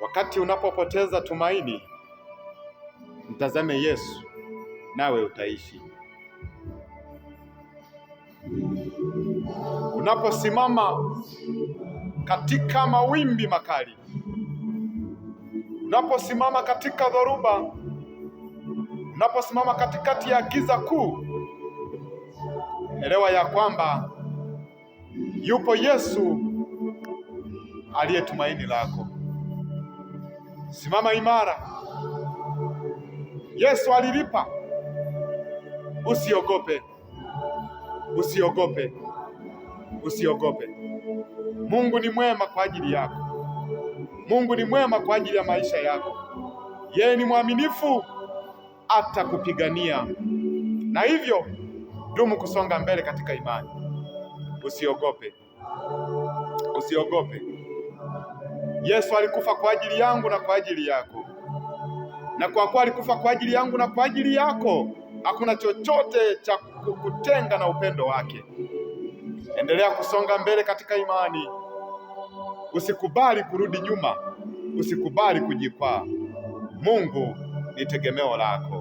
Wakati unapopoteza tumaini, mtazame Yesu, nawe utaishi. Unaposimama katika mawimbi makali, unaposimama katika dhoruba, unaposimama katikati ya giza kuu, elewa ya kwamba yupo Yesu aliye tumaini lako. Simama imara. Yesu alilipa. Usiogope, usiogope, usiogope. Mungu ni mwema kwa ajili yako. Mungu ni mwema kwa ajili ya maisha yako. Yeye ni mwaminifu, atakupigania. Na hivyo dumu kusonga mbele katika imani. Usiogope, usiogope. Yesu alikufa kwa ajili yangu na kwa ajili yako, na kwa kuwa alikufa kwa ajili yangu na kwa ajili yako, hakuna chochote cha kukutenga na upendo wake. Endelea kusonga mbele katika imani. Usikubali kurudi nyuma, usikubali kujikwaa. Mungu ni tegemeo lako.